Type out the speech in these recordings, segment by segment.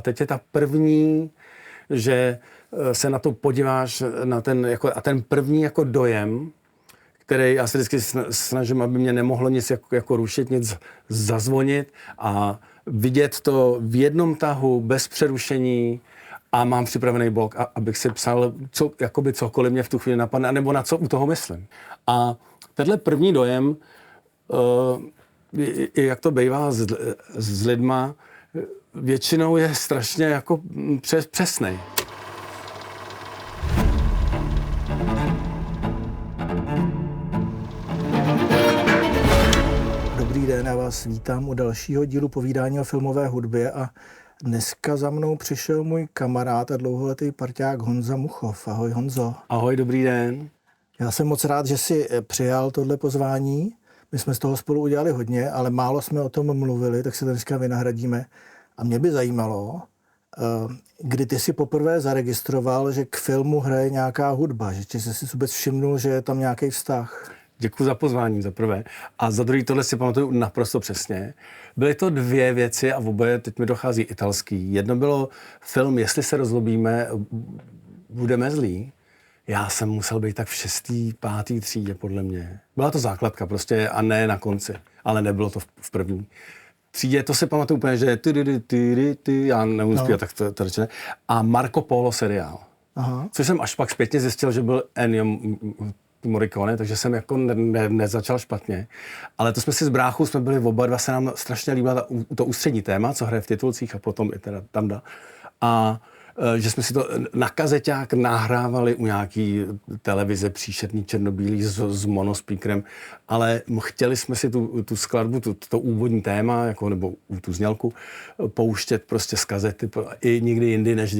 A teď je ta první, že se na to podíváš, na ten, jako, a ten první jako dojem, který já se vždycky snažím, aby mě nemohlo nic jako rušit, nic zazvonit a vidět to v jednom tahu, bez přerušení a mám připravený blok, abych si psal jakoby cokoliv mě v tu chvíli napadne, nebo na co u toho myslím. A tenhle první dojem, jak to bývá s lidma, většinou je strašně jako přesnej. Dobrý den, já vás vítám u dalšího dílu povídání o filmové hudbě a dneska za mnou přišel můj kamarád a dlouholetý parťák Honza Muchov. Ahoj Honzo. Ahoj, dobrý den. Já jsem moc rád, že jsi přijal tohle pozvání. My jsme z toho spolu udělali hodně, ale málo jsme o tom mluvili, tak se to dneska vynahradíme. A mě by zajímalo, kdy ty si poprvé zaregistroval, že k filmu hraje nějaká hudba, že jsi si vůbec všimnul, že je tam nějaký vztah. Děkuji za pozvání, za prvé. A za druhý, tohle si pamatuju naprosto přesně. Byly to dvě věci a oboje, teď mi dochází italský. Jedno bylo film Jestli se rozlobíme, budeme zlí. Já jsem musel být tak v 6., 5. třídě, podle mě. Byla to základka prostě a ne na konci, ale nebylo to v první třídě. To si pamatuju úplně, že já nemůžu zpívat, tak to řečené. A Marco Polo seriál. Aha. Což jsem až pak zpětně zjistil, že byl Ennio Morricone, takže jsem jako nezačal špatně. Ale to jsme si s bráchou, jsme byli oba dva, se nám strašně líbilo to ústřední téma, co hraje v titulcích a potom i teda tam dá. A že jsme si to na kazeťák nahrávali u nějaký televize příšerný černobílý s monospeakerem, ale chtěli jsme si tu skladbu, to úvodní téma, jako, nebo tu znělku, pouštět prostě z kazety i nikdy jindy, než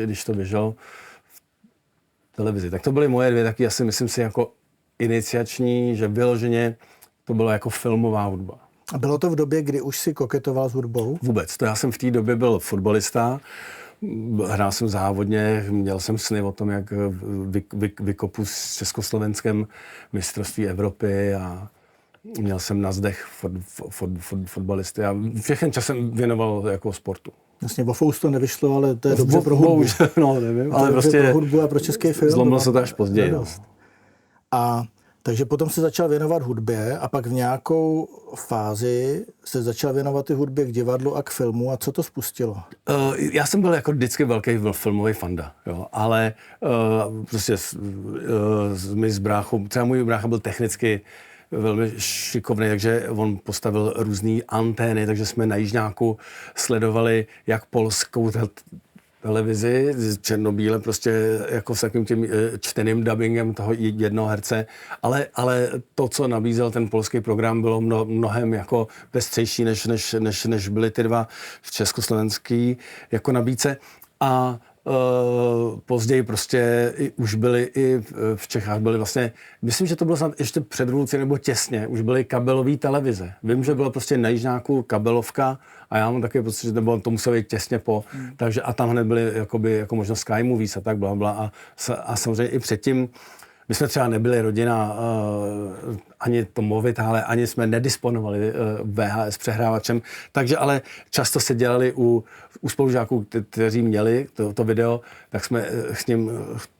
když to běželo v televizi. Tak to byly moje dvě taky, asi myslím si jako iniciační, že vyloženě to bylo jako filmová hudba. A bylo to v době, kdy už si koketoval s hudbou? Vůbec. To já jsem v té době byl fotbalista. Hrál jsem závodně, měl jsem sny o tom, jak vykopu s československém mistrovství Evropy a měl jsem na zdech fotbalisty a všechny čas jsem věnoval jako sportu. Vlastně o Fous to nevyšlo, ale to je dobře pro hudbu. No, nevím, ale prostě pro hudbu a pro český film. Zlomilo se to až později. A takže potom se začal věnovat hudbě a pak v nějakou fázi se začal věnovat i hudbě k divadlu a k filmu. A co to spustilo? Já jsem byl jako vždycky velký filmový fanda, jo, ale prostě my s bráchou, třeba můj brácha byl technicky velmi šikovný, takže on postavil různé antény, takže jsme na Jižňáku sledovali jak polskou televizi, černobíle, prostě jako s takovým tím čteným dubbingem toho jednoho herce, ale to, co nabízel ten polský program, bylo mnohem jako pestřejší, než byly ty dva československý jako nabídce. A později prostě už byly i v Čechách, byly vlastně, myslím, že to bylo snad ještě před revolucí nebo těsně, už byly kabelové televize. Vím, že bylo prostě na Jižňáku kabelovka a já mám takový pocit, že to muselo být těsně po, takže a tam hned byly jakoby, jako možnost Sky Movies a tak blabla a samozřejmě i předtím my jsme třeba nebyli rodina ani to movitále, ani jsme nedisponovali VHS přehrávačem, takže ale často se dělali u spolužáků, kteří měli to video, tak jsme s ním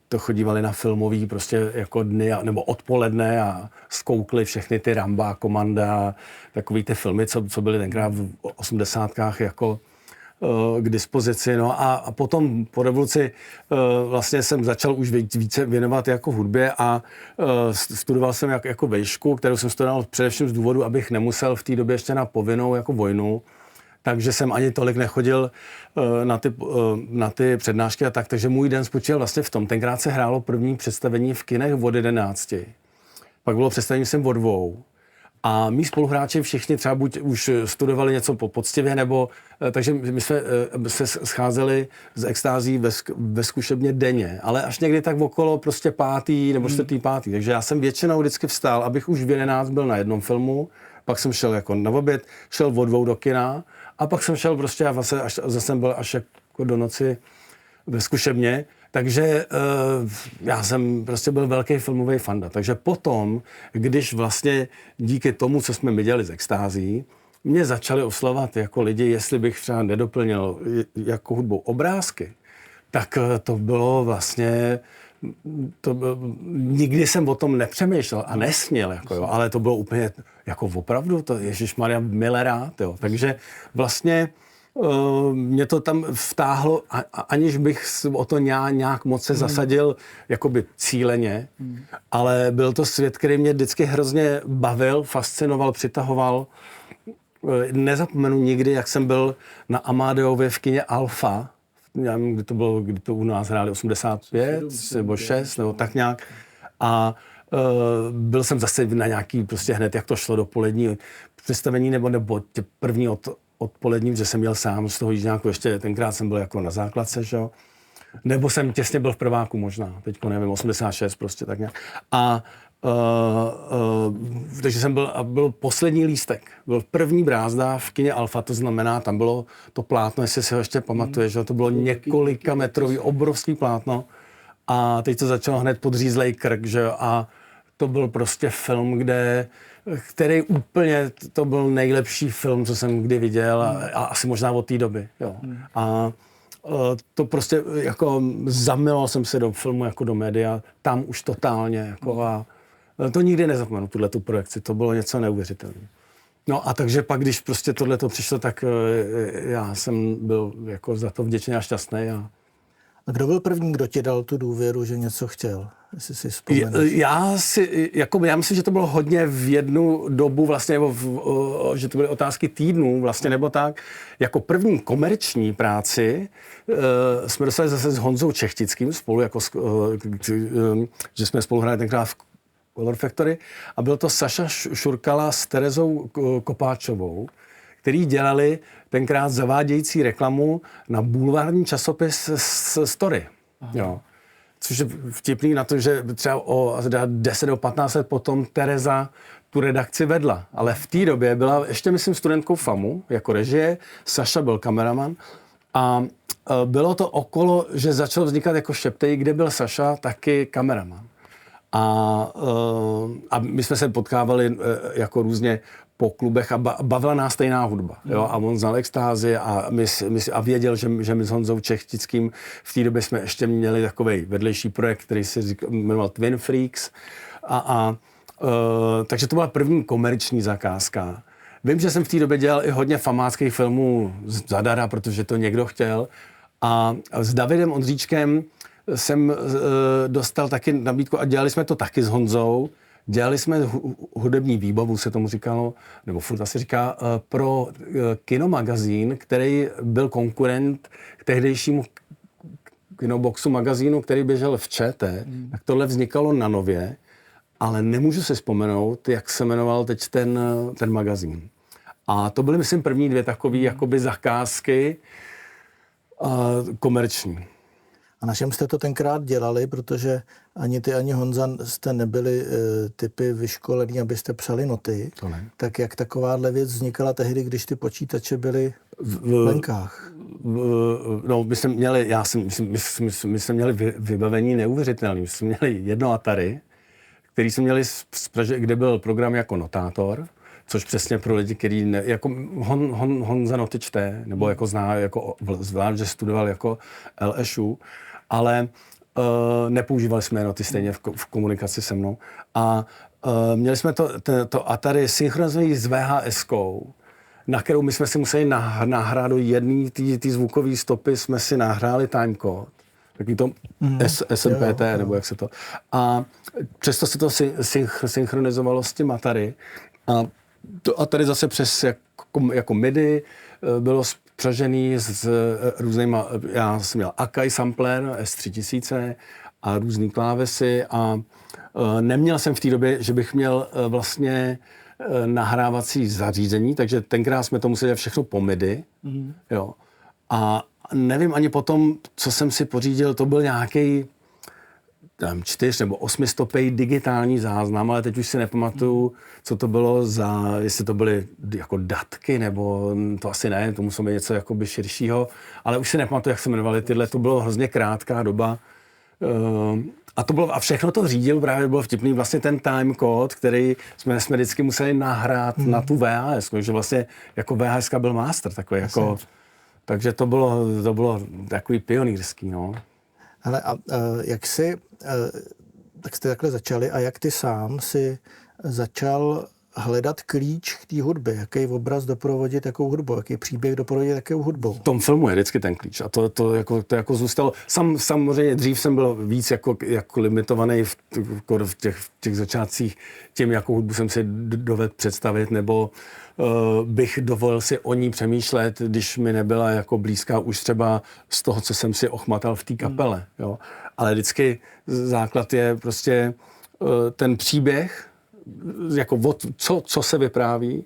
to chodívali na filmový prostě jako dny nebo odpoledne a zkoukli všechny ty Ramba, Komanda, takový ty filmy, co byly tenkrát v 80kách jako k dispozici. No a potom po revoluci vlastně jsem začal už více věnovat jako hudbě a studoval jsem jako vejšku, kterou jsem studoval především z důvodu, abych nemusel v té době ještě na povinnou jako vojnu. Takže jsem ani tolik nechodil na ty přednášky a tak. Takže můj den spočíval vlastně v tom. Tenkrát se hrálo první představení v kinech od 11. Pak bylo představení jsem od 2. A mí spoluhráči všichni třeba buď už studovali něco poctivě, nebo takže my jsme se scházeli z extází ve zkušebně denně, ale až někdy tak okolo prostě 5. nebo 4. 5. Takže já jsem většinou vždycky vstál, abych už v 11 byl na jednom filmu, pak jsem šel jako na oběd, šel od 2 do kina a pak jsem šel prostě a zase byl až jako do noci ve zkušebně. Takže já jsem prostě byl velký filmový fanda. Takže potom, když vlastně díky tomu, co jsme my dělali z extází, mě začali oslovovat jako lidi, jestli bych třeba nedoplnil jako hudbou obrázky, tak to bylo vlastně, nikdy jsem o tom nepřemýšlel a nesměl, jako jo, ale to bylo úplně jako opravdu, to ježišmarja, milé rád, jo. Takže vlastně mě to tam vtáhlo, aniž bych o to nějak moc se zasadil jakoby cíleně, ale byl to svět, který mě vždycky hrozně bavil, fascinoval, přitahoval. Nezapomenu nikdy, jak jsem byl na Amadeově v kině Alfa, já nevím, kdy to u nás hráli 85 nebo 6 nebo tak nějak. A byl jsem zase na nějaký prostě hned, jak to šlo do polední představení nebo první odpolední, že jsem měl sám z toho Jižňáku, ještě tenkrát jsem byl jako na základce, že jo. Nebo jsem těsně byl v prváku možná, teďko nevím, 86 prostě tak nějak. Takže jsem byl poslední lístek. Byl první brázda v kině Alfa, to znamená, tam bylo to plátno, jestli si ho ještě pamatuješ, že to bylo několika metrový, obrovský plátno. A teď to začalo hned podřízlej krk, že jo. A to byl prostě film, který úplně, to byl nejlepší film, co jsem kdy viděl a asi možná od té doby, jo. A to prostě jako zamiloval jsem se do filmu jako do média, tam už totálně jako a to nikdy nezapomenu, tuhletu projekci, to bylo něco neuvěřitelného. No a takže pak, když prostě tohleto přišlo, tak já jsem byl jako za to vděčný a šťastný. A kdo byl první, kdo ti dal tu důvěru, že něco chtěl? Jestli si vzpomeneš. Já myslím, že to bylo hodně v jednu dobu vlastně, nebo že to byly otázky týdnů vlastně, nebo tak. Jako první komerční práci jsme dostali zase s Honzou Čechtickým spolu, jako že jsme spolu hráli tenkrát v Color Factory a byl to Saša Šurkala s Terezou Kopáčovou, který dělali tenkrát zavádějící reklamu na bulvární časopis Story. Jo. Což je vtipný na to, že třeba o 10 nebo 15 let potom Tereza tu redakci vedla. Ale v té době byla ještě, myslím, studentkou FAMu jako režie, Saša byl kameraman a bylo to okolo, že začal vznikat jako Šeptej, kde byl Saša taky kameraman. A my jsme se potkávali jako různě po klubech a bavila nás stejná hudba. Jo? A on znal extázi a věděl, že my s Honzou Čechtickým v té době jsme ještě měli takovej vedlejší projekt, který se jmenoval Twin Freaks. Takže to byla první komerční zakázka. Vím, že jsem v té době dělal i hodně famáckých filmů zadara, protože to někdo chtěl. A s Davidem Ondříčkem jsem dostal taky nabídku a dělali jsme to taky s Honzou. Dělali jsme hudební výbavu, se tomu říkalo, nebo furt asi říká, pro Kinomagazín, který byl konkurent k tehdejšímu Kinoboxu magazínu, který běžel v ČT. Tak tohle vznikalo na Nově, ale nemůžu si vzpomenout, jak se jmenoval teď ten magazín. A to byly, myslím, první dvě takové jakoby zakázky komerční. A na čem jste to tenkrát dělali, protože ani ty, ani Honza jste nebyli typy vyškolení, abyste psali noty. To ne. Tak jak takováhle věc vznikala tehdy, když ty počítače byly v lenkách? No, my jsme měli vybavení neuvěřitelné. My jsme měli jedno Atari, který jsme měli kde byl program jako notátor, což přesně pro lidi, který jako Honza noty čte, nebo jako zná, jako zvlášť, že studoval jako LSU, ale nepoužívali jsme noty stejně v komunikaci se mnou. A měli jsme to Atari synchronizovaný s VHS-kou, na kterou my jsme si museli nahrát do jedné ty zvukové stopy, jsme si nahráli timecode, takový to SMPT, nebo jak se to. A přesto se to synchronizovalo s tím Atari. A tady zase přes jako MIDI bylo spřažený s různýma, já jsem měl Akai sampler S3000 a různý klávesy a neměl jsem v té době, že bych měl vlastně nahrávací zařízení, takže tenkrát jsme to museli dělat všechno po MIDI. Jo. A nevím ani potom, co jsem si pořídil, to byl nějaký 4 nebo 8 stopej digitální záznam, ale teď už si nepamatuju, co to bylo jestli to byly jako datky, nebo to asi ne, to muselo být něco jakoby širšího, ale už si nepamatuju, jak se jmenovaly tyhle, to bylo hrozně krátká doba A všechno to řídil, právě byl vtipný vlastně ten time code, který jsme vždycky museli nahrát na tu VHS, že vlastně jako VHS byl master takový jako, takže to bylo takový pionýrský, no. Ale jak tak jste takhle začali a jak ty sám si začal hledat klíč k té hudbě, jaký obraz doprovodit jakou hudbou, jaký příběh doprovodit jakou hudbou? V tom filmu je vždycky ten klíč a to jako zůstalo. Samozřejmě dřív jsem byl víc jako limitovaný v těch začátcích tím, jakou hudbu jsem si dovedl představit, nebo bych dovolil si o ní přemýšlet, když mi nebyla jako blízká už třeba z toho, co jsem si ochmatal v té kapele. Jo. Ale vždycky základ je prostě ten příběh, jako co se vypráví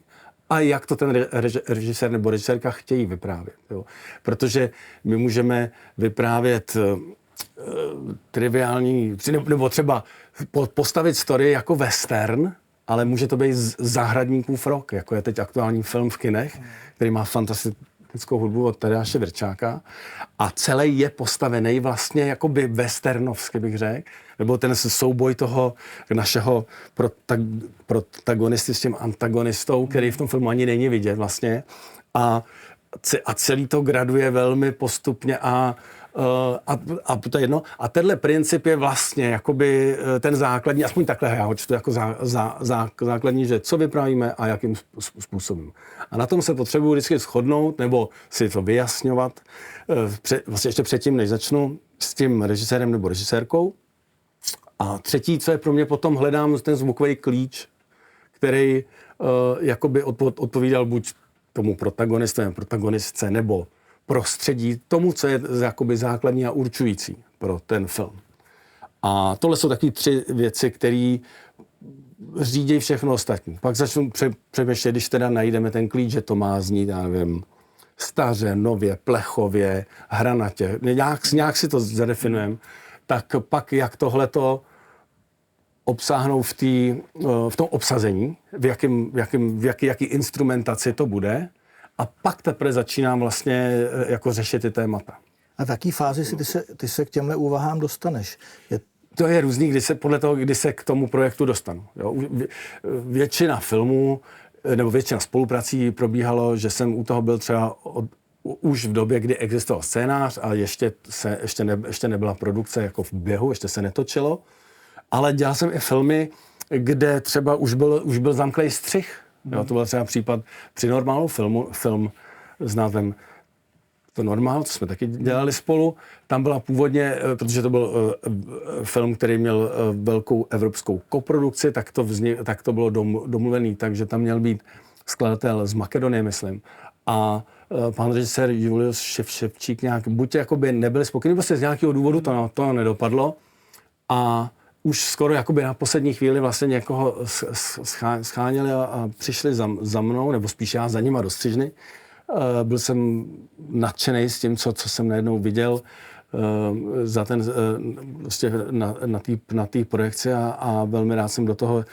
a jak to ten režisér nebo režisérka chtějí vyprávět. Jo. Protože my můžeme vyprávět triviální, nebo třeba postavit story jako western, ale může to být Zahradníkův rok, jako je teď aktuální film v kinech, který má fantastickou hudbu od Tadeáše Vrčáka a celý je postavený vlastně jakoby westernovsky, bych řekl, nebo ten souboj toho našeho protagonisty s tím antagonistou, který v tom filmu ani není vidět vlastně a celý to graduje velmi postupně a to jedno. A tenhle princip je vlastně jakoby ten základní, aspoň takhle já ho čtu jako základní, že co vyprávíme a jakým způsobem. A na tom se potřebuji vždycky shodnout nebo si to vyjasňovat vlastně ještě předtím, než začnu s tím režisérem nebo režisérkou. A třetí, co je pro mě potom, hledám ten zvukový klíč, který jakoby odpovídal buď tomu protagonistce nebo prostředí, tomu, co je jakoby základní a určující pro ten film. A tohle jsou taky 3 věci, které řídí všechno ostatní. Pak začnu přemýšlet, když teda najdeme ten klíč, že to má znít, já nevím, staře, nově, plechově, hranatě, nějak si to zadefinujeme, tak pak jak tohleto obsáhnou v tom obsazení, jaký instrumentaci to bude, a pak teprve začínám vlastně jako řešit ty témata. A v jaký fázi ty se k těmhle úvahám dostaneš? To je různý, podle toho, kdy se k tomu projektu dostanu. Jo. Většina filmů nebo většina spoluprací probíhalo, že jsem u toho byl třeba už v době, kdy existoval scénář a ještě nebyla produkce jako v běhu, ještě se netočilo. Ale dělal jsem i filmy, kde třeba už byl zamklej střih. Jo, to byl třeba případ při Normálu, film s názvem To Normál, co jsme taky dělali spolu. Tam byla původně, protože to byl film, který měl velkou evropskou koprodukci, tak to bylo domluvený, takže tam měl být skladatel z Makedonie, myslím. A pan režisér Julius Ševčík nějak, buď jakoby nebyli spokojení, prostě z nějakého důvodu to nedopadlo. A už skoro jakoby na poslední chvíli vlastně někoho scháněli a přišli za mnou, nebo spíš já za nima do střižny. Byl jsem nadšený s tím, co jsem najednou viděl za ten, vlastně na té projekci a velmi rád jsem do toho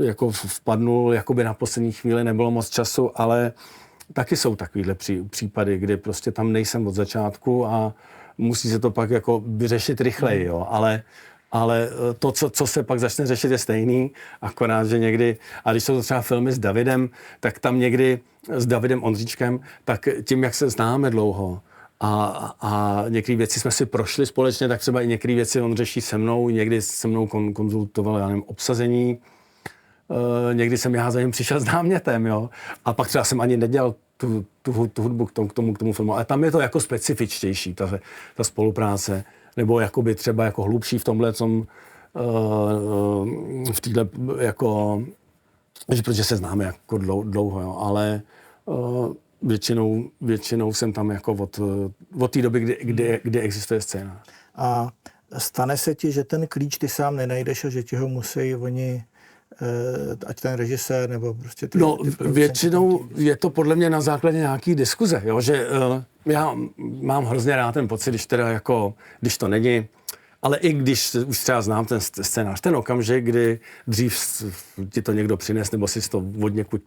jako vpadnul, jakoby na poslední chvíli nebylo moc času, ale taky jsou takovýhle případy, kdy prostě tam nejsem od začátku a musí se to pak jako vyřešit rychleji, jo, ale to, co se pak začne řešit, je stejný, akorát, že někdy, a když jsou to třeba filmy s Davidem, tak tam někdy s Davidem Ondříčkem, tak tím, jak se známe dlouho a některé věci jsme si prošli společně, tak třeba i některé věci on řeší se mnou, někdy se mnou konzultoval, já nevím, obsazení, někdy jsem já za ním přišel s námětem, jo, a pak třeba jsem ani nedělal tu hudbu k tomu filmu, ale tam je to jako specifičtější, ta spolupráce. Nebo jakoby třeba jako hlubší v tomhletom, v téhle jako, protože se známe jako dlouho, jo, ale většinou jsem tam jako od té doby, kdy existuje scéna. A stane se ti, že ten klíč ty sám nenajdeš a že ti ho musí oni, ať ten režisér nebo prostě ty... No, většinou je to podle mě na základě nějaký diskuze, jo, že já mám hrozně rád ten pocit, když to není, ale i když už třeba znám ten scénář, ten okamžik, kdy dřív ti to někdo přines, nebo si to od někud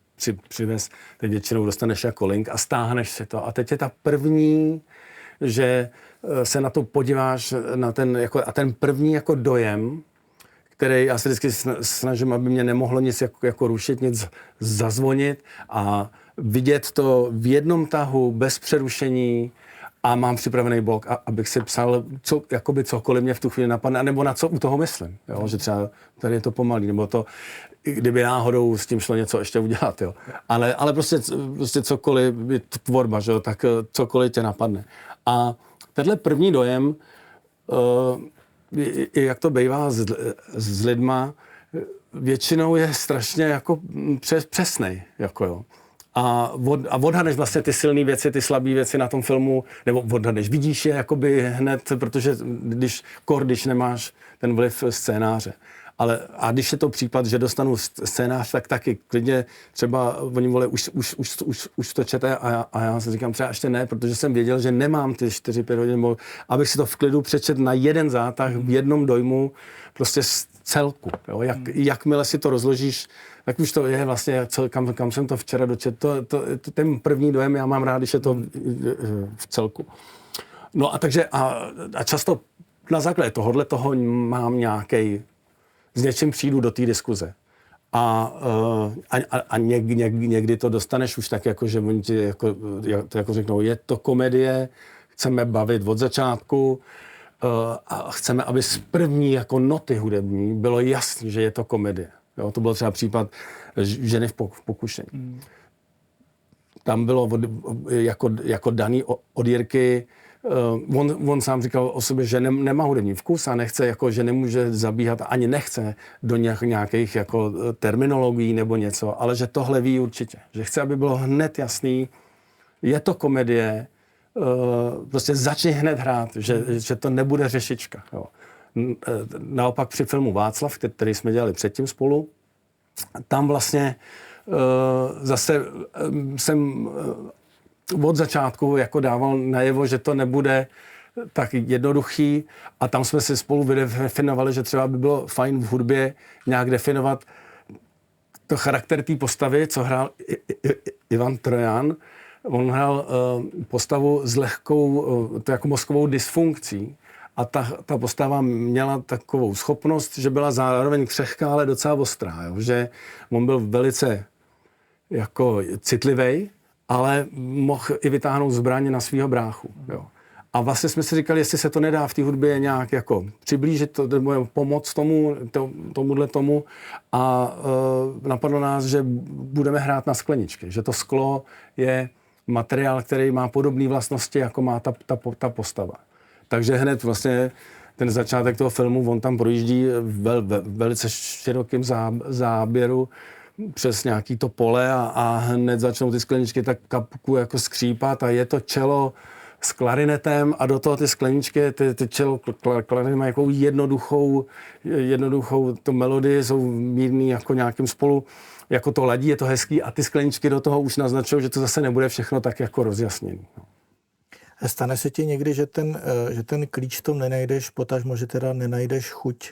přivez, teď většinou dostaneš jako link a stáhneš si to. A teď je ta první, že se na to podíváš, na ten, jako, a ten první jako dojem, který já se vždycky snažím, aby mě nemohlo nic jako rušit, nic zazvonit a vidět to v jednom tahu, bez přerušení a mám připravený blok, abych si psal jakoby cokoliv mě v tu chvíli napadne, nebo na co u toho myslím. Jo? Že třeba tady je to pomalý, nebo to, kdyby náhodou s tím šlo něco ještě udělat. Jo? Ale prostě cokoliv, je to tvorba, že jo? Tak cokoliv tě napadne. A tenhle první dojem, jak to bývá s lidma, většinou je strašně jako přesnej, jako jo. A odhadneš vlastně ty silné věci, ty slabé věci na tom filmu, nebo odhadneš, vidíš je jakoby hned, protože když nemáš ten vliv scénáře. A když je to případ, že dostanu scénář, tak taky klidně třeba oni vole, už to čete a já si říkám třeba ještě ne, protože jsem věděl, že nemám ty 4-5 hodin, abych si to v klidu přečet na jeden zátah, v jednom dojmu, prostě z celku. Jo? Jakmile si to rozložíš, tak už to je vlastně, kam jsem to včera dočetl, ten první dojem já mám rád, když je to v celku. No a takže a často na základě toho mám nějaký s něčím přijdu do té diskuze. A někdy to dostaneš už tak, jako, že oni ti jako řeknou, je to komedie, chceme bavit od začátku a chceme, aby z první jako noty hudební bylo jasný, že je to komedie. Jo, to byl třeba případ Ženy v pokušení. Tam bylo jako daný od Jirky. On sám říkal o sobě, že nemá hudební vkus a nechce, jako, že nemůže zabíhat, ani nechce do nějakých jako terminologií nebo něco, ale že tohle ví určitě. Že chce, aby bylo hned jasný, je to komedie, prostě začni hned hrát, že to nebude řešička. Jo. Naopak při filmu Václav, který jsme dělali předtím spolu, tam vlastně zase jsem od začátku jako dával najevo, že to nebude tak jednoduchý a tam jsme si spolu vydefinovali, že třeba by bylo fajn v hudbě nějak definovat to charakter té postavy, co hrál Ivan Trojan. On hrál postavu s lehkou to jako mozkovou dysfunkcí a ta postava měla takovou schopnost, že byla zároveň křehká, ale docela ostrá. Jo? Že on byl velice jako citlivý, ale mohl i vytáhnout zbraň na svého bráchu. Jo. A vlastně jsme si říkali, jestli se to nedá v té hudbě nějak jako přiblížit, pomoct tomuhle tomu a napadlo nás, že budeme hrát na skleničky, že to sklo je materiál, který má podobné vlastnosti, jako má ta postava. Takže hned vlastně ten začátek toho filmu, on tam projíždí velice širokým záběru přes nějaký to pole a hned začnou ty skleničky tak kapku jako skřípat a je to čelo s klarinetem a do toho ty skleničky, ty čelo klarinet mají jako jednoduchou tu melodii, jsou mírný jako nějakým spolu, jako to ladí, je to hezký a ty skleničky do toho už naznačují, že to zase nebude všechno tak jako rozjasněný. Stane se ti někdy, že ten klíč v tom nenajdeš, potažmo, že teda nenajdeš chuť,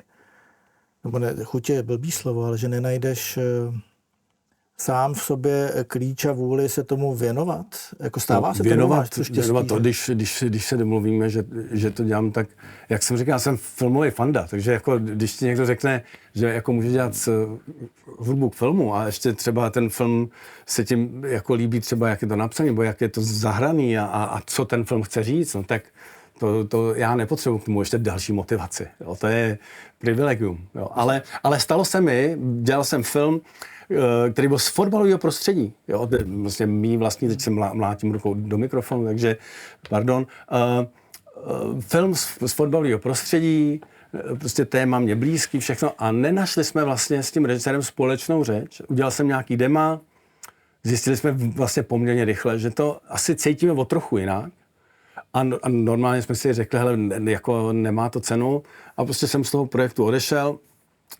nebo ne, chuť je blbý slovo, ale že nenajdeš sám v sobě klíč a vůli se tomu věnovat? Jako stává se věnovat to, když se domluvíme, že to dělám tak, jak jsem říkal, já jsem filmový fanda, takže jako, když ti někdo řekne, že jako může dělat hudbu k filmu a ještě třeba ten film se tím jako líbí třeba, jak je to napsaný, nebo jak je to zahraný a co ten film chce říct, no tak to já nepotřebuji k tomu ještě další motivaci. Jo, to je privilegium. Jo. Ale stalo se mi, dělal jsem film, který byl z fotbalového prostředí. Jo, vlastně mý vlastní, teď se mlátím rukou do mikrofonu, takže pardon. Film z fotbalového prostředí, prostě téma mě blízký, všechno a nenašli jsme vlastně s tím režisérem společnou řeč. Udělal jsem nějaký dema, zjistili jsme vlastně poměrně rychle, že to asi cítíme o trochu jinak. A normálně jsme si řekli, hele, jako nemá to cenu a prostě jsem z toho projektu odešel.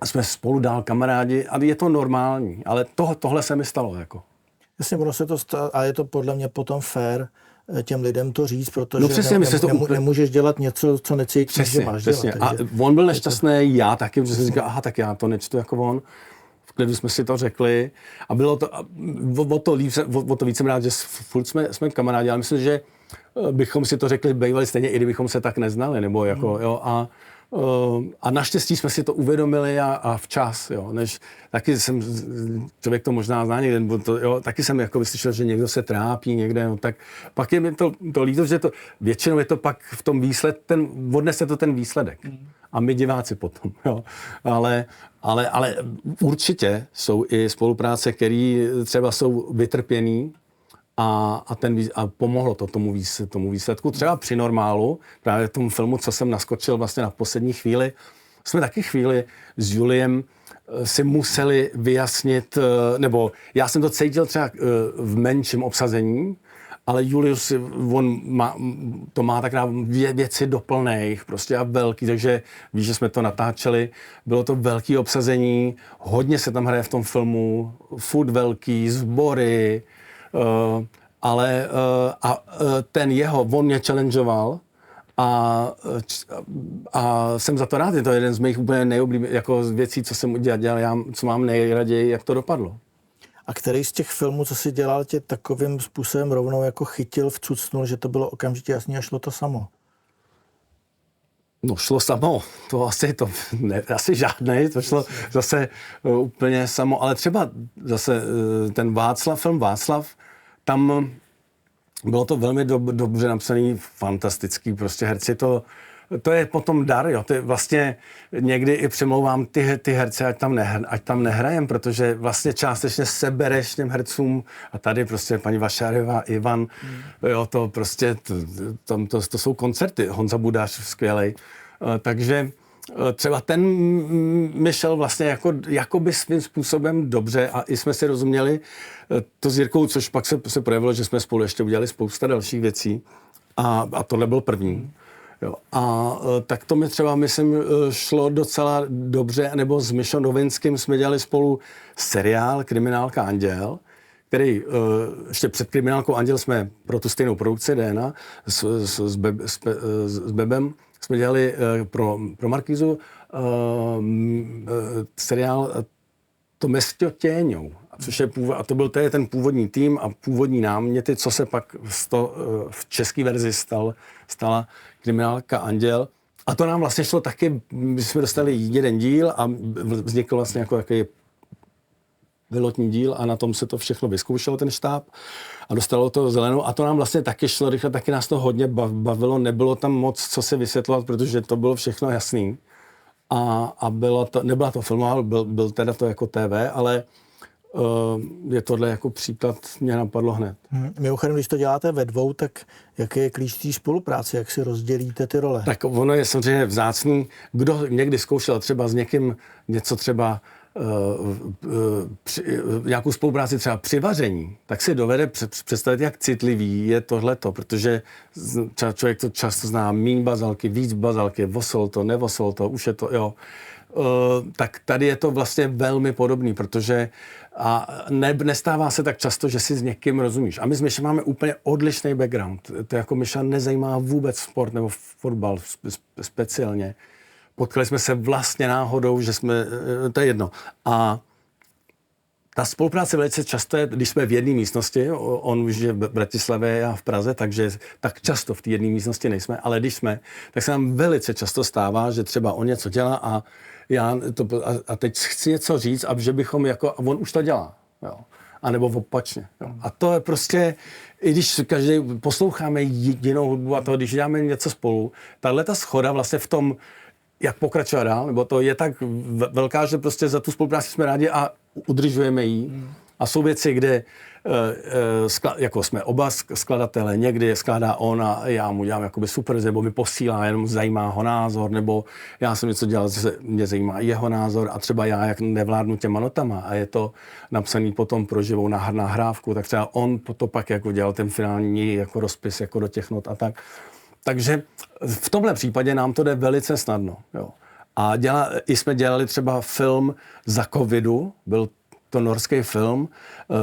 Jsme spolu dál kamarádi a je to normální, ale tohle se mi stalo. Jako. Jasně, ono se to stalo a je to podle mě potom fair těm lidem to říct, protože no přesně, nemůžeš dělat něco, co necítíš, že máš přesně. dělat. A on byl nešťastný, já taky, protože jsem říkal, aha, tak já to nečtu jako on. kde jsme si to řekli a bylo to, o to víc jsem rád, že furt jsme kamarádi, ale myslím, že bychom si to řekli bývali stejně, i kdybychom se tak neznali, nebo jako, jo, a naštěstí jsme si to uvědomili a včas, jo, než taky jsem, člověk to možná zná někde, taky jsem jako vyslyšel, že někdo se trápí někde, no, tak pak je mi to líto, že to většinou je to pak v tom odnese to ten výsledek. A my diváci potom, jo. Ale určitě jsou i spolupráce, které třeba jsou vytrpěný, a pomohlo to tomu výsledku. Třeba při Normálu, právě v tom filmu, co jsem naskočil vlastně na poslední chvíli, jsme taky chvíli s Juliem si museli vyjasnit, nebo já jsem to cítil třeba v menším obsazení, ale Julius, to má tak věci do plných, prostě a velký, takže víš, že jsme to natáčeli, bylo to velký obsazení, hodně se tam hraje v tom filmu, furt velký, sbory, ale ten on mě challengeoval a jsem za to rád. Je to jeden z mých úplně nejoblíbenějších jako věcí, co jsem dělal, co mám nejraději, jak to dopadlo. A který z těch filmů, co jsi dělal, tě takovým způsobem rovnou jako chytil, vcucnul, že to bylo okamžitě jasný a šlo to samo? No šlo samo, asi žádnej, to šlo zase úplně samo, ale třeba zase ten film Václav, tam bylo to velmi dobře napsaný, fantastický, prostě herci to je potom dar, jo, ty vlastně někdy i přemlouvám ty herce, ať tam nehrajem, protože vlastně částečně sebereš těm hercům a tady prostě paní Vašářová, Ivan, jo, to prostě, to jsou koncerty, Honza Budáš skvělej, takže třeba ten mi šel vlastně jakoby svým způsobem dobře a i jsme si rozuměli to s Jirkou, což pak se projevilo, že jsme spolu ještě udělali spousta dalších věcí a tohle byl první. Jo. A tak to mi třeba, myslím, šlo docela dobře, nebo s Mišou Novinským jsme dělali spolu seriál Kriminálka Anděl, který ještě před Kriminálkou Anděl jsme pro tu stejnou produkci DNA s Bebem jsme dělali pro Markízu seriál To Město těňou. A to je ten původní tým a původní náměty, co se pak v české verzi stala Kriminálka Anděl. A to nám vlastně šlo taky, my jsme dostali jeden díl a vznikl vlastně jako takový pilotní díl a na tom se to všechno vyzkoušelo, ten štáb, a dostalo to zelenou a to nám vlastně taky šlo rychle, taky nás to hodně bavilo, nebylo tam moc co se vysvětlovat, protože to bylo všechno jasný a nebyla to filmová, byl teda to jako TV, ale je tohle jako příklad, mě napadlo hned. Mimochodem, když to děláte ve dvou, tak jaký je klíč té spolupráce, jak si rozdělíte ty role? Tak ono je samozřejmě vzácný, kdo někdy zkoušel třeba s někým něco třeba nějakou spolupráci třeba při vaření, tak si dovede představit, jak citlivý je tohleto, protože člověk to často zná míň bazalky, víc bazalky, vosol to, nevosol to, už je to, jo. Tak tady je to vlastně velmi podobný, protože nestává se tak často, že si s někým rozumíš. A my s Myšem máme úplně odlišný background. To jako Myša nezajímá vůbec sport nebo fotbal speciálně. Potkali jsme se vlastně náhodou, že to je jedno. A ta spolupráce velice často je, když jsme v jedné místnosti, on už je v Bratislavě, já v Praze, takže tak často v té jedné místnosti nejsme, ale když jsme, tak se nám velice často stává, že třeba on něco dělá a teď chci něco říct, a že bychom a on už to dělá, jo. A nebo opačně. Jo. A to je prostě, i když každý posloucháme jinou hudbu a to, když děláme něco spolu, tato shoda vlastně v tom, jak pokračovat dál, nebo to je tak velká, že prostě za tu spolupráci jsme rádi a udržujeme ji. A jsou věci, kde jako jsme oba skladatelé, někdy skládá on a já mu dělám jakoby super, nebo mi posílá, jenom zajímá ho názor, nebo já jsem něco dělal, mě zajímá jeho názor a třeba já, jak nevládnu těma notama a je to napsaný potom pro živou nahrávku, tak třeba on to pak jako dělal ten finální jako rozpis jako do těch not a tak. Takže v tomhle případě nám to jde velice snadno. Jo. A jsme dělali třeba film za covidu, byl to norský film,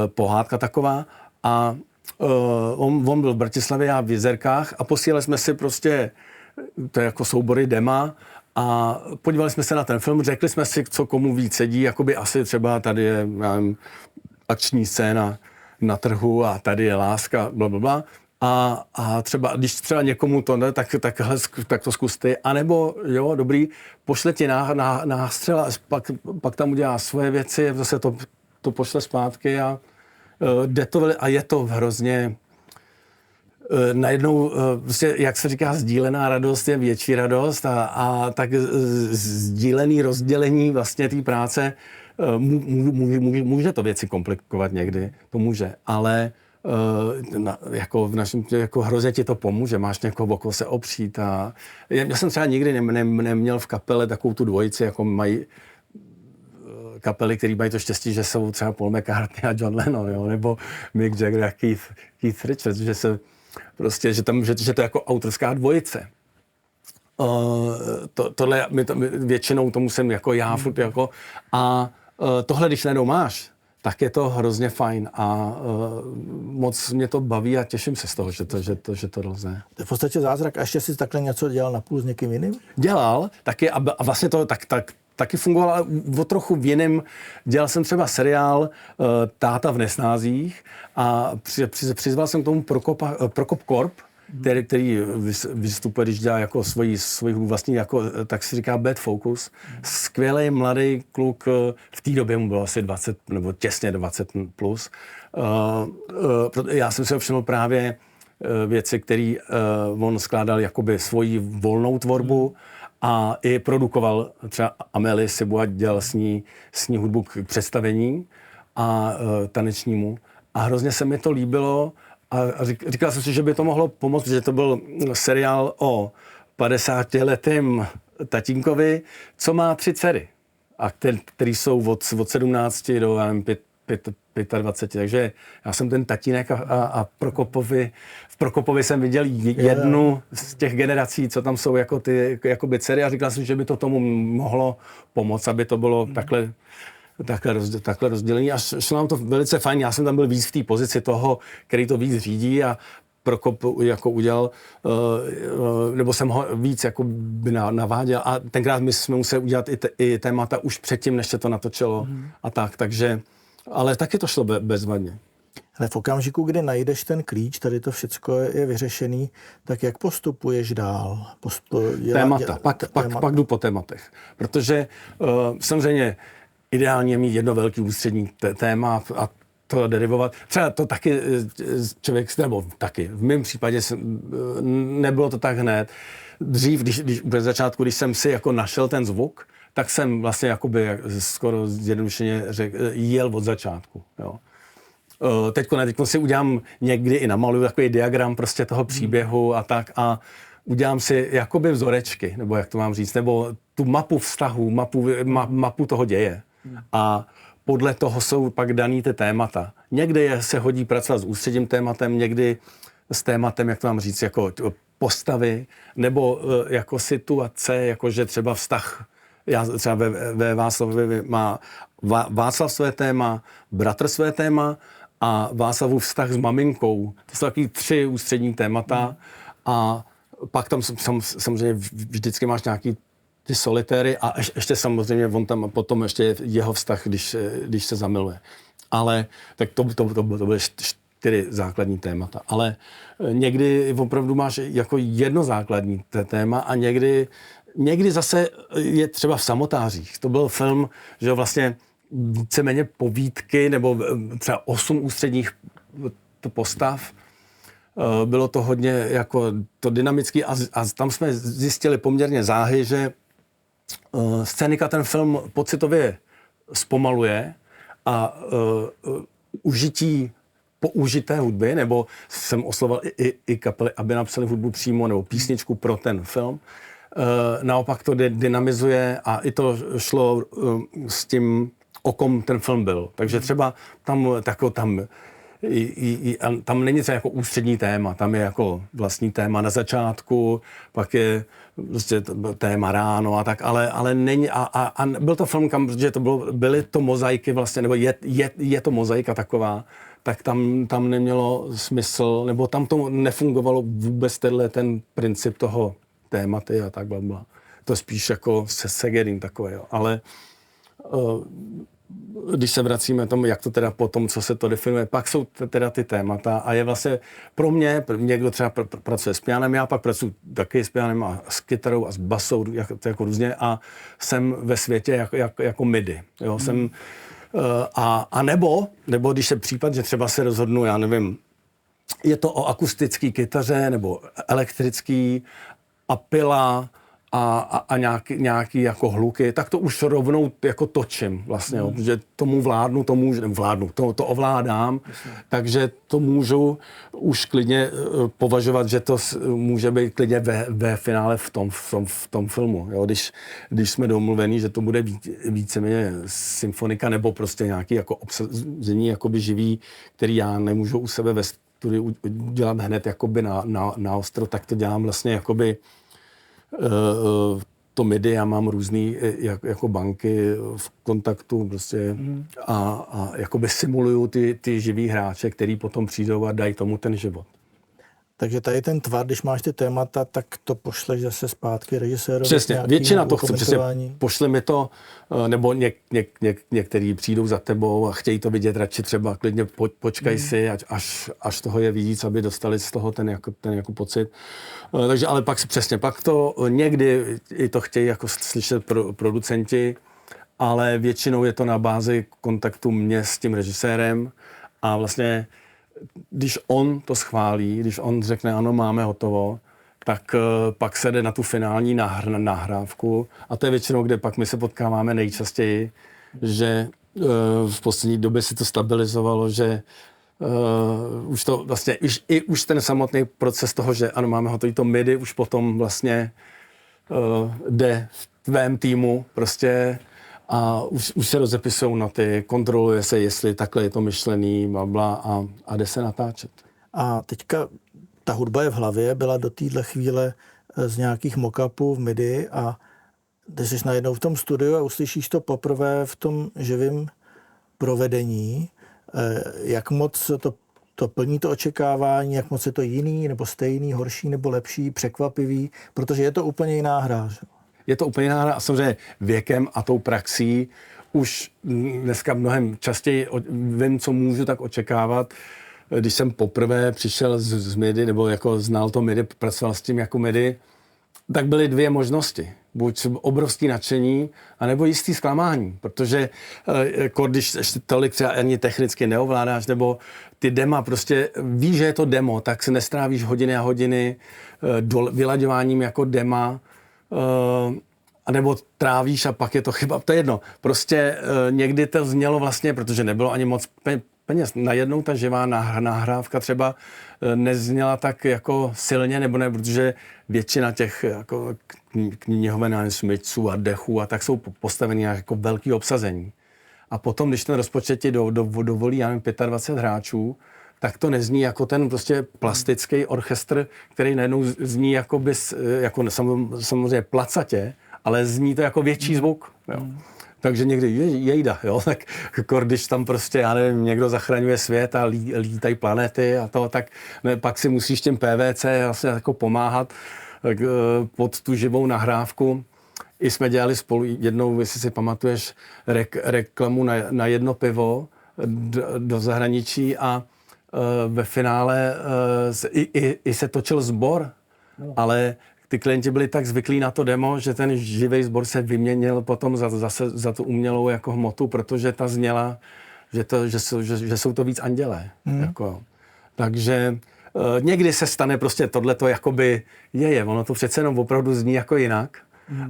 pohádka taková, a on byl v Bratislavě, já v Jizerkách a posílali jsme si prostě, to je jako soubory dema A podívali jsme se na ten film, řekli jsme si, co komu víc sedí, jakoby asi třeba tady je, já nevím, akční scéna na trhu a tady je láska, blablabla. A třeba, když třeba někomu to ne, tak to zkus ty. A nebo, jo, dobrý, pošle ti nástřel a pak tam udělá svoje věci, zase to pošle zpátky a jde to a je to hrozně najednou, prostě, jak se říká, sdílená radost je větší radost a tak sdílený rozdělení vlastně té práce může to věci komplikovat někdy, to může, ale jako v našem, jako hrozně ti to pomůže, máš někoho okolo se opřít a já jsem třeba nikdy neměl v kapele takovou tu dvojici, jako mají kapely, který mají to štěstí, že jsou třeba Paul McCartney a John Lennon, jo, nebo Mick Jagger a Keith Richards, že se prostě, že to je jako autorská dvojice. Tohle většinou to musím jako já furt jako a tohle, když najednou máš, tak je to hrozně fajn a moc mě to baví a těším se z toho, že to lze. To je v podstatě zázrak. A ještě jsi takhle něco dělal napůl s někým jiným? Dělal taky a vlastně to taky fungovalo, ale o trochu v jiném. Dělal jsem třeba seriál Táta v nesnázích a přizval jsem k tomu Prokop Korp, který vystupuje, když dělá jako svoji vlastní, jako, tak si říká Bad Focus. Skvělý mladý kluk, v té době mu bylo asi 20, nebo těsně 20 plus. Já jsem si všiml právě věci, které on skládal jakoby svoji volnou tvorbu a i produkoval třeba Amélie Seboa, dělal s ní hudbu k představení a tanečnímu. A hrozně se mi to líbilo a říkal jsem si, že by to mohlo pomoct, že to byl seriál o 50letém tatínkovi, co má 3 dcery, a který jsou od 17 do 25, takže já jsem ten tatínek a v Prokopovi jsem viděl jednu z těch generací, co tam jsou jako ty jakoby dcery a říkal jsem, že by to tomu mohlo pomoct, aby to bylo takhle rozdělení a šlo nám to velice fajn. Já jsem tam byl víc v té pozici toho, který to víc řídí a Prokop jako udělal, nebo jsem ho víc jako by naváděl a tenkrát my jsme museli udělat i témata už předtím, než se to natočilo a takže, ale taky to šlo bezvadně. Ale v okamžiku, kdy najdeš ten klíč, tady to všecko je vyřešený, tak jak postupuješ dál? Témata. Pak jdu po tématech, protože samozřejmě ideálně je mít jedno velký ústřední téma a to derivovat. Třeba to taky člověk, nebo taky, v mém případě nebylo to tak hned. Dřív, když v začátku, když jsem si jako našel ten zvuk, tak jsem vlastně jakoby skoro zjednodušeně jel od začátku. Jo. Teď si udělám někdy i namaluju takový diagram prostě toho příběhu a tak a udělám si jakoby vzorečky, nebo jak to mám říct, nebo tu mapu vztahů, mapu toho děje. A podle toho jsou pak daný ty témata. Někdy se hodí pracovat s ústředním tématem, někdy s tématem, jak to mám říct, jako postavy, nebo jako situace, jakože třeba vztah. Já třeba ve Václavovi má Václav své téma, bratr své téma a Václavův vztah s maminkou. To jsou takový 3 ústřední témata a pak tam samozřejmě vždycky máš nějaký ty solitéry a ještě samozřejmě on tam potom ještě jeho vztah, když se zamiluje. Ale tak to byly 4 základní témata. Ale někdy opravdu máš jako jedno základní téma a někdy zase je třeba v Samotářích. To byl film, že vlastně víceméně povídky nebo třeba 8 ústředních postav. Bylo to hodně jako to dynamický a tam jsme zjistili poměrně záhy, že scénika ten film pocitově zpomaluje a užití použité hudby, nebo jsem oslovoval i kapely, aby napsali hudbu přímo nebo písničku pro ten film. Naopak to dynamizuje a i to šlo s tím, o kom ten film byl. Takže třeba tam není třeba jako ústřední téma, tam je jako vlastní téma na začátku, pak je prostě téma ráno a tak, ale není a byl to film, že to byly to mozaiky vlastně, nebo je to mozaika taková, tak tam nemělo smysl, nebo tam to nefungovalo vůbec ten princip toho tématy a tak blablabla. to spíš jako se Segerin takové, jo. Ale když se vracíme tomu, jak to teda potom, co se to definuje, pak jsou teda ty témata a je vlastně pro mě, někdo třeba pracuje s pianem, já pak pracuji taky s pianem a s kytarou a s basou, jako různě a jsem ve světě jako MIDI, jo, jsem a nebo když je případ, že třeba se rozhodnu, já nevím, je to o akustický kytaře nebo elektrický a pila a nějaký jako hluky, tak to už rovnou jako točím vlastně, jo, že tomu to ovládám, takže to můžu už klidně považovat, že to může být klidně ve finále v tom filmu, jo, když jsme domluvení, že to bude víceméně symfonika nebo prostě nějaký jako obsazení jakoby živý, který já nemůžu u sebe ve studiu dělat hned jakoby na ostro, tak to dělám vlastně jakoby to MIDI, já mám různý jako banky v kontaktu prostě a jakoby simuluju ty živý hráče, který potom přijdou a dají tomu ten život. Takže tady ten tvar, když máš ty témata, tak to pošleš zase zpátky režisérovi. Přesně, většina to chce, přesně pošli mi to, nebo některý přijdou za tebou a chtějí to vidět, radši třeba klidně počkaj si, až toho je víc, aby dostali z toho ten jako pocit. Takže ale pak to někdy i to chtějí jako slyšet producenti, ale většinou je to na bázi kontaktu mě s tím režisérem a vlastně když on to schválí, když on řekne ano, máme hotovo, tak pak se jde na tu finální nahrávku a to je většinou, kde pak my se potkáváme nejčastěji, že v poslední době si to stabilizovalo, že už to vlastně, už ten samotný proces toho, že ano, máme hotový to MIDI, už potom vlastně jde v tvém týmu prostě a už se rozepisují noty, kontroluje se, jestli takhle je to myšlený, blabla a jde se natáčet. A teďka ta hudba je v hlavě, byla do téhle chvíle z nějakých mock-upů v MIDI a ty jsi najednou v tom studiu a uslyšíš to poprvé v tom živém provedení. Jak moc to plní to očekávání, jak moc je to jiný, nebo stejný, horší, nebo lepší, překvapivý, protože je to úplně jiná hra. Je to úplně jiná hra a samozřejmě věkem a tou praxí už dneska mnohem častěji vím, co můžu tak očekávat. Když jsem poprvé přišel z MIDI, nebo jako znal to MIDI, pracoval s tím jako MIDI, tak byly dvě možnosti. Buď obrovský nadšení, anebo jistý zklamání, protože jako když ještě tolik třeba ani technicky neovládáš, nebo ty dema prostě víš, že je to demo, tak se nestrávíš hodiny a hodiny vylaďováním jako dema, anebo trávíš a pak je to chyba. To je jedno. Prostě někdy to znělo vlastně, protože nebylo ani moc peněz. Najednou ta živá nahrávka třeba nezněla tak jako silně, nebo ne, protože většina těch jako knihoven smyčců a dechů a tak jsou postaveny jako velký obsazení. A potom, když ten rozpočet ti dovolí, já nevím, 25 hráčů, tak to nezní jako ten prostě plastický orchestr, který najednou zní jako samozřejmě placatě, ale zní to jako větší zvuk. Jo. Takže někdy jejda, jo, tak když tam prostě, já nevím, někdo zachraňuje svět a lítají planety a to, tak ne, pak si musíš těm PVC vlastně jako pomáhat pod tu živou nahrávku. I jsme dělali spolu jednou, jestli si pamatuješ, reklamu na jedno pivo do zahraničí a ve finále i se točil sbor, ale ty klienti byli tak zvyklí na to demo, že ten živý sbor se vyměnil potom zase za tu umělou jako hmotu, protože ta zněla, že jsou to víc andělé. Jako. Takže někdy se stane prostě tohleto jakoby ono to přece jenom opravdu zní jako jinak,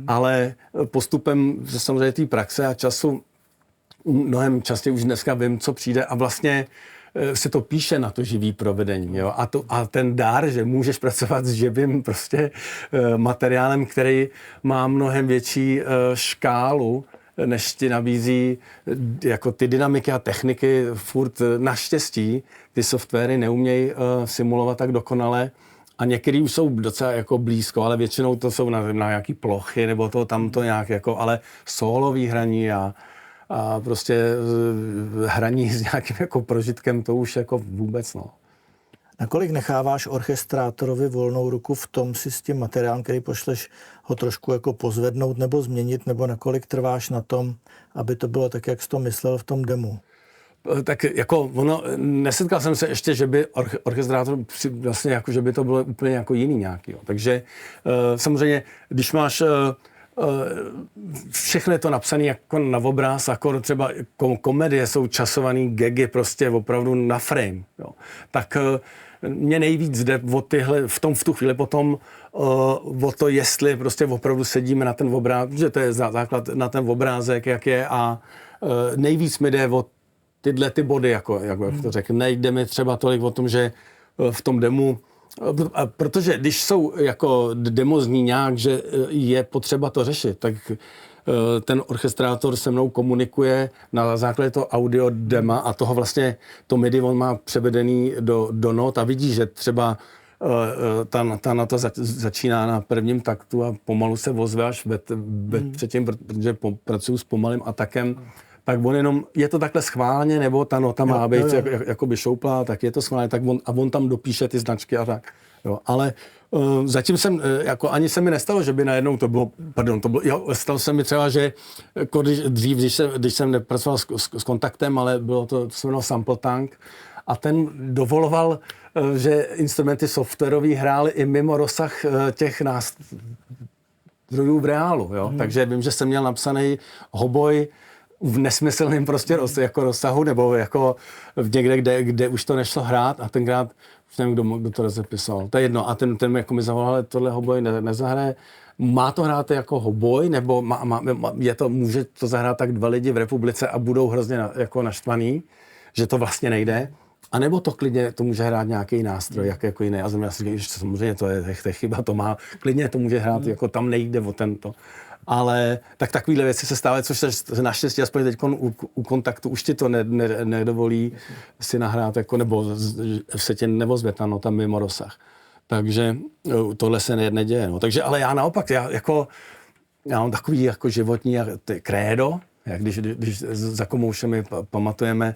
ale postupem samozřejmě té praxe a času mnohem častěji už dneska vím, co přijde a vlastně se to píše na to živý provedení. Jo? A ten dár, že můžeš pracovat s živým prostě materiálem, který má mnohem větší škálu, než ti nabízí jako ty dynamiky a techniky. Furt naštěstí ty softwary neumějí simulovat tak dokonale a některý už jsou docela jako blízko, ale většinou to jsou na nějaký plochy nebo to tamto nějak jako, ale sólový hraní a prostě hraní s nějakým jako prožitkem, to už jako vůbec, no. Nakolik necháváš orchestrátorovi volnou ruku v tom si s tím materiálem, který pošleš, ho trošku jako pozvednout nebo změnit, nebo nakolik trváš na tom, aby to bylo tak, jak jsi to myslel v tom demu? Tak jako ono, nesetkal jsem se ještě, že by orchestrátor vlastně jako, že by to bylo úplně jako jiný nějaký. Jo. Takže samozřejmě, když máš všechno je to napsané jako na obráz, jako třeba komedie jsou časovaný gagy prostě opravdu na frame. Jo. Tak mě nejvíc jde o tyhle, v tu chvíli potom o to, jestli prostě opravdu sedíme na ten obrázek, že to je základ na ten obrázek, jak je a nejvíc mi jde o tyhle ty body, jak to řekl. Nejde mi třeba tolik o tom, že v tom demu, protože když jsou jako demo zní nějak, že je potřeba to řešit, tak ten orchestrátor se mnou komunikuje na základě toho audio dema a toho vlastně to MIDI on má převedený do not a vidí, že třeba ta nota začíná na prvním taktu a pomalu se ozve až předtím, protože pracuju s pomalým atakem, tak on jenom, je to takhle schválně, nebo ta nota má být jakoby šouplá, tak je to schválně, tak on tam dopíše ty značky a tak. Jo, ale zatím jsem, jako ani se mi nestalo, že by najednou to bylo, stalo se mi třeba, že jako když jsem nepracoval s kontaktem, ale bylo to se jmenovalo Sample Tank a ten dovoloval, že instrumenty softwarový hrály i mimo rozsah těch nástrojů v reálu, jo. Takže vím, že jsem měl napsaný hoboj v nesmyslném prostě jako rozsahu, nebo jako někde, kde už to nešlo hrát a tenkrát už nevím, kdo to rozepisoval. To je jedno. A ten mi jako mi zavolal, tohle hoboj nezahraje. Má to hrát jako hoboj, nebo může to zahrát tak 2 lidi v republice a budou hrozně jako naštvaný, že to vlastně nejde. A nebo to klidně to může hrát nějaký nástroj, jako jiný. A já si říkám, že samozřejmě to je chyba, to má, klidně to může hrát, jako tam nejde o tento. Ale tak takovéhle věci se stávají, což se naštěstí aspoň teď u kontaktu už ti to nedovolí si nahrát, jako, nebo se tě nevozve ta nota mimo rozsah. Takže tohle se neděje. No. Takže, ale já naopak, já mám takový jako životní krédo, jak když za Komoušemi pamatujeme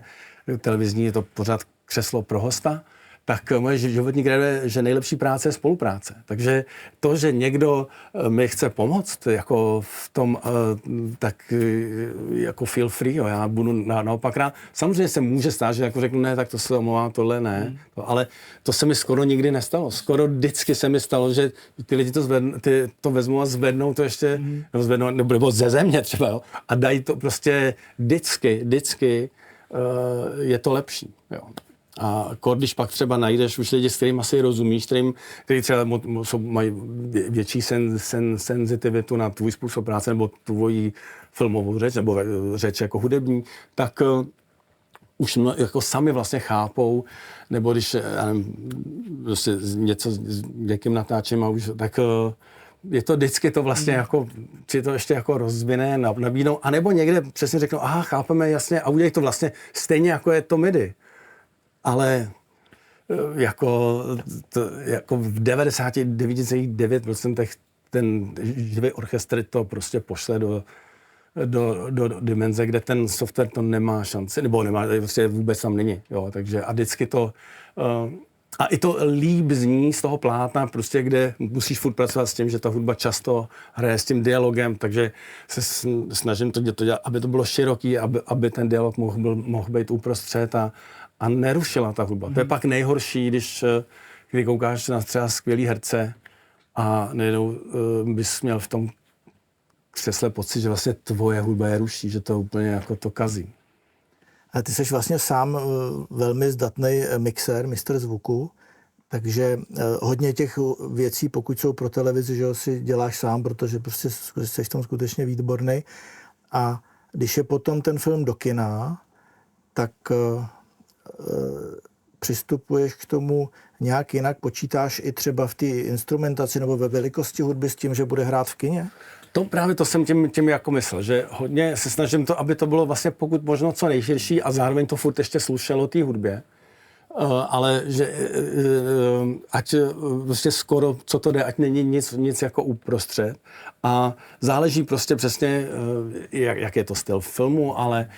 televizní, je to pořád křeslo pro hosta, tak moje životní krédo je, že nejlepší práce je spolupráce. Takže to, že někdo mi chce pomoct jako v tom, tak jako feel free, jo, já budu naopak rád. Samozřejmě se může stát, že jako řeknu, ne, tak to se omlouvám, tohle ne, ale to se mi skoro nikdy nestalo. Skoro vždycky se mi stalo, že ty lidi to vezmou a zvednou to ještě, nebo ze země třeba, jo, a dají to prostě vždycky je to lepší, jo. A když pak třeba najdeš už lidi, s kterým asi rozumíš, kteří třeba mají větší senzitivitu na tvůj způsob práce nebo tvoji filmovou řeč nebo řeč jako hudební, tak už jako sami vlastně chápou, nebo když já nevím, prostě něco s někým natáčím a už tak je to vždycky to vlastně jako, či to ještě jako rozvine, nabídnou, anebo někde přesně řeknou, aha, chápeme jasně a udělej to vlastně stejně jako je to MIDI. Ale jako v 99,9% ten živý orchestr to prostě pošle do dimenze, kde ten software to nemá šanci, nebo nemá, prostě vůbec tam není. Jo, takže a vždycky to, a i to líp zní z toho plátna, prostě kde musíš furt pracovat s tím, že ta hudba často hraje s tím dialogem, takže se snažím to dělat, aby to bylo široký, aby ten dialog mohl být uprostřed a nerušila ta hudba. To je pak nejhorší, když koukáš na třeba skvělý herce a najednou bys měl v tom křesle pocit, že vlastně tvoje hudba je ruší, že to úplně jako to kazí. A ty jsi vlastně sám velmi zdatný mixér, mistr zvuku, takže hodně těch věcí, pokud jsou pro televizi, že si děláš sám, protože prostě jsi v tom skutečně výborný. A když je potom ten film do kina, tak přistupuješ k tomu nějak jinak? Počítáš i třeba v té instrumentaci nebo ve velikosti hudby s tím, že bude hrát v kině? To jsem tím jako myslel, že hodně se snažím to, aby to bylo vlastně pokud možno co nejširší a zároveň to furt ještě slušelo té hudbě. ale že ať prostě skoro, co to jde, ať není nic jako uprostřed. A záleží prostě přesně, jak je to styl filmu, ale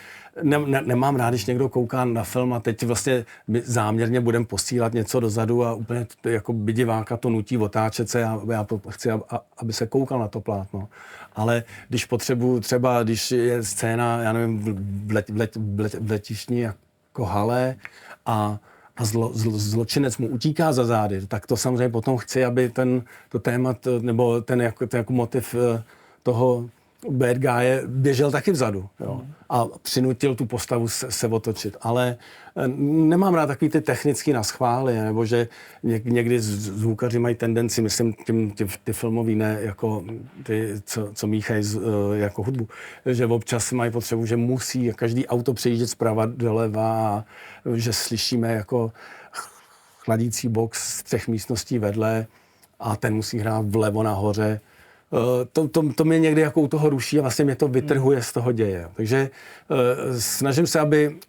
nemám rád, když někdo kouká na film a teď vlastně my záměrně budeme posílat něco dozadu a úplně jako by diváka to nutí otáčet se a já chci, aby se koukal na to plátno. Ale když potřebuju třeba, když je scéna, já nevím, v letišní jako hale a zločinec mu utíká za zády, tak to samozřejmě potom chci, aby to téma, nebo ten jako motiv toho bad guy běžel taky vzadu, jo? A přinutil tu postavu se otočit. Ale nemám rád takový ty technický naschvály, nebo že někdy zvukaři mají tendenci, myslím ty filmový, ne jako ty, co míchají jako hudbu, že občas mají potřebu, že musí každý auto přejíždět zprava doleva a že slyšíme jako chladící box z 3 místností vedle a ten musí hrát vlevo nahoře. To mě někdy jako u toho ruší a vlastně mě to vytrhuje z toho děje. Takže snažím se,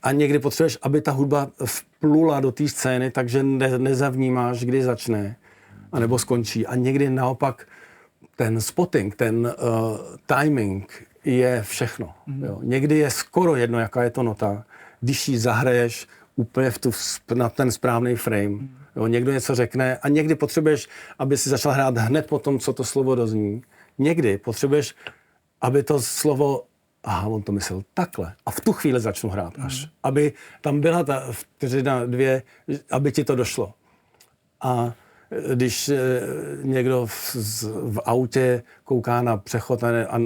a někdy potřebuješ, aby ta hudba vplula do té scény, takže nezavnímáš, kdy začne, anebo skončí. A někdy naopak ten spotting, ten timing je všechno. Jo. Někdy je skoro jedno, jaká je to nota, když ji zahraješ úplně na ten správný frame. Jo, někdo něco řekne a někdy potřebuješ, aby si začal hrát hned po tom, co to slovo dozní. Někdy potřebuješ, aby to slovo, on to myslel takhle. A v tu chvíli začnu hrát až. Aby tam byla ta vteřina 2, aby ti to došlo. A když někdo v autě kouká na přechod a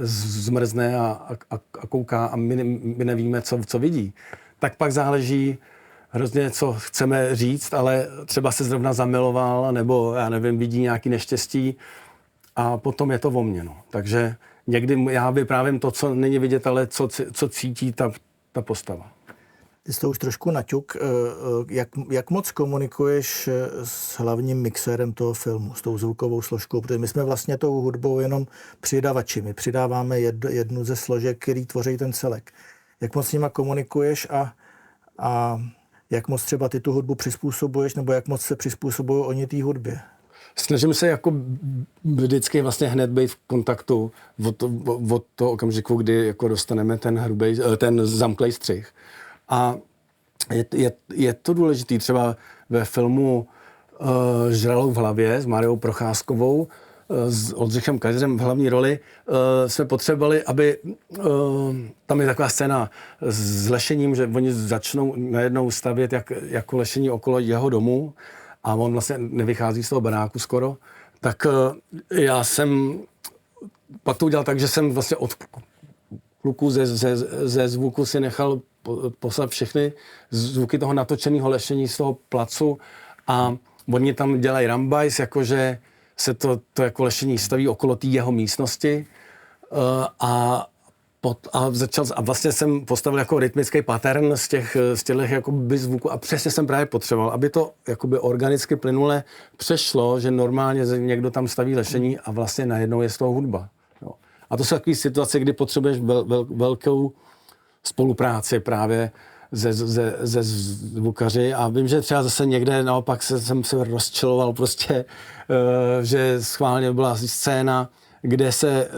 zmrzne a kouká a my nevíme, co vidí, tak pak záleží hrozně, co chceme říct, ale třeba se zrovna zamiloval, nebo já nevím, vidí nějaký neštěstí a potom je to o mně. No. Takže někdy já vyprávím to, co není vidět, ale co cítí ta postava. Ty jsi to už trošku naťuk. Jak moc komunikuješ s hlavním mixérem toho filmu, s tou zvukovou složkou? Protože my jsme vlastně tou hudbou jenom přidavači. My přidáváme jednu ze složek, který tvoří ten celek. Jak moc s nima komunikuješ a jak moc třeba ty tu hudbu přizpůsobuješ, nebo jak moc se přizpůsobují oni té hudbě? Snažím se jako vždycky vlastně hned být v kontaktu od toho okamžiku, kdy jako dostaneme ten zamklej střih. A je to důležitý třeba ve filmu Žralok v hlavě s Mariou Procházkovou, s Oldřichem Kaiserem v hlavní roli, jsme potřebovali, aby tam je taková scéna s lešením, že oni začnou najednou stavět jako lešení okolo jeho domu a on vlastně nevychází z toho baráku skoro. Tak já jsem pak to udělal tak, že jsem vlastně od kluků ze zvuku si nechal poslat všechny zvuky toho natočeného lešení z toho placu a oni tam dělají rambajs, jakože se to jako lešení staví okolo té jeho místnosti a vlastně jsem postavil jako rytmický pattern z těchto jakoby zvuků a přesně jsem právě potřeboval, aby to jakoby organicky plynule přešlo, že normálně někdo tam staví lešení a vlastně najednou je z toho hudba. Jo. A to jsou takové situace, kdy potřebuješ velkou spolupráci právě ze zvukaři a vím, že třeba zase někde naopak jsem se rozčiloval prostě, že schválně byla scéna, kde se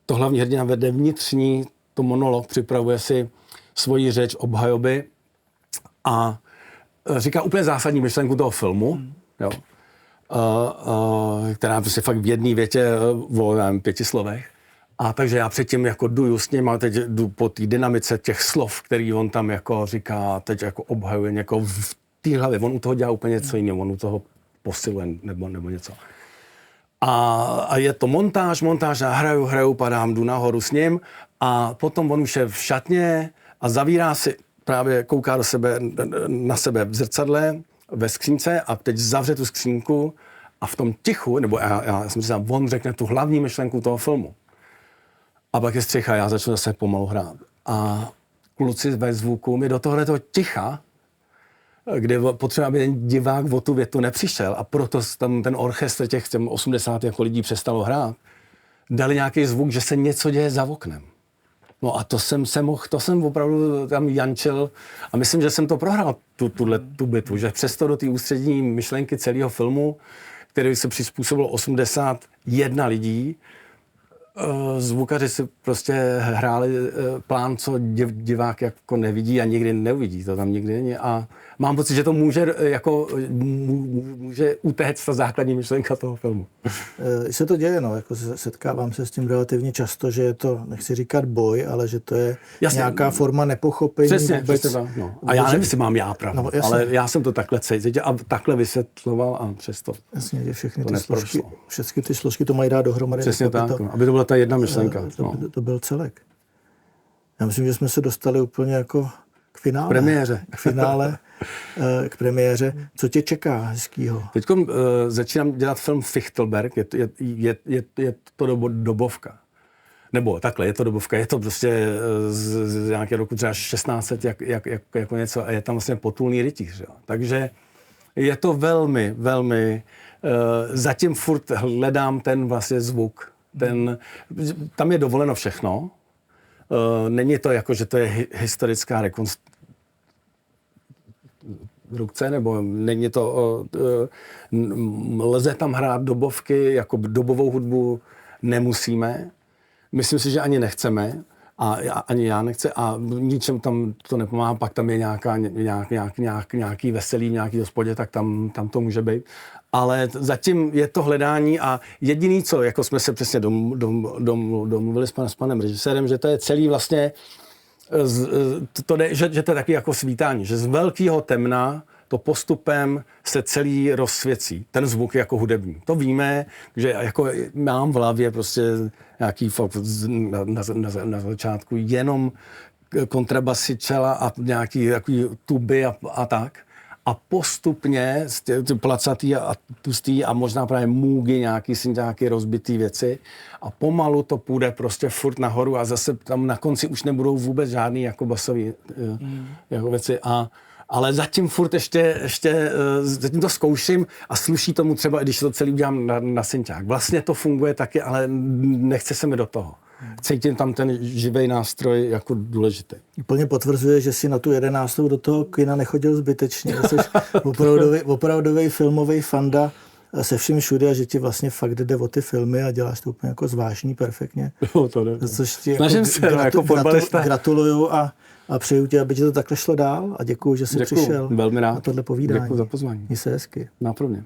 to hlavní hrdina vede vnitřní, to monolog, připravuje si svoji řeč obhajoby a říká úplně zásadní myšlenku toho filmu, jo, která prostě fakt v jedné větě o 5 slovech. A takže já předtím jako duju s ním a teď jdu po té dynamice těch slov, který on tam jako říká, teď jako obhajuje někoho v té hlavě. On u toho dělá úplně něco jiného, on u toho posiluje nebo něco. A je to montáž, já hraju, padám, jdu nahoru s ním a potom on už je v šatně a zavírá si, právě kouká na sebe v zrcadle, ve skřínce a teď zavře tu skřínku a v tom tichu, nebo já jsem si říkal, on řekne tu hlavní myšlenku toho filmu. A pak je střicha, já začnu zase pomalu hrát. A kluci ve zvuku mi do tohoto ticha, kde potřeba, aby ten divák o tu větu nepřišel a proto tam ten orchestr těch 80 jako lidí přestalo hrát, dali nějaký zvuk, že se něco děje za oknem. No a to jsem opravdu tam jančil a myslím, že jsem to prohrál, tu bitvu, že přesto do té ústřední myšlenky celého filmu, který se přizpůsobilo 81 lidí, zvukaři si prostě hráli plán, co divák jako nevidí a nikdy neuvidí, to tam nikdy není a mám pocit, že to může utéct ta základní myšlenka toho filmu. Se to děje, no, jako setkávám se s tím relativně často, že je to, nechci říkat boj, ale že to je nějaká forma nepochopení. Přesně, no. A já nevím, jestli mám já pravdu, no, ale já jsem to takhle cítil a takhle vysvětloval a přesto jasně, že všechny ty složky to mají dát dohromady. Přesně tak, aby to byla ta jedna myšlenka. To byl celek. Já myslím, že jsme se dostali úplně jako k finále. K premiéře. Co tě čeká hezkýho? Teď začínám dělat film Fichtelberg, je to dobovka. Nebo takhle, je to dobovka, je to prostě z nějakého roku třeba 1600 jako něco a je tam vlastně potulný rytíř. Jo. Takže je to velmi, velmi, zatím furt hledám ten vlastně zvuk. Tam je dovoleno všechno. Není to jako, že to je historická rekonstrukce, nebo není to, lze tam hrát dobovky, jako dobovou hudbu nemusíme. Myslím si, že ani nechceme, ani já nechci a ničem tam to nepomáhá, pak tam je nějaký veselý, nějaký hospodě, tak tam to může být. Ale zatím je to hledání a jediný, co jako jsme se přesně domluvili s panem režisérem, že to je celý vlastně, že to je taky jako svítání, že z velkého temna to postupem se celý rozsvěcí. Ten zvuk je jako hudební. To víme, že jako mám v hlavě prostě nějaký na začátku jenom kontrabasy, čela a nějaký tuby a tak. A postupně ty placatý a tustý a možná právě můgy, nějaký rozbitý věci a pomalu to půjde prostě furt nahoru a zase tam na konci už nebudou vůbec žádný jako basový jako věci ale zatím furt ještě zatím to zkouším a sluší tomu třeba, když to celý udělám na synťák. Vlastně to funguje taky, ale nechce se mi do toho. Cítím tam ten živý nástroj jako důležitý. Úplně potvrzuje, že si na tu 11. do toho kina nechodil zbytečně. Jsi opravdový filmový fanda se vším všude a že ti vlastně fakt jde o ty filmy a děláš to úplně jako zvážný, perfektně. No, to ne. Což ti snažím se, jako fotbalista. Gratuluju a přeju ti, aby ti to takhle šlo dál a děkuju, že jsi přišel velmi rád. na tohle povídání. Děkuju za pozvání. Měj se hezky. Náprovně.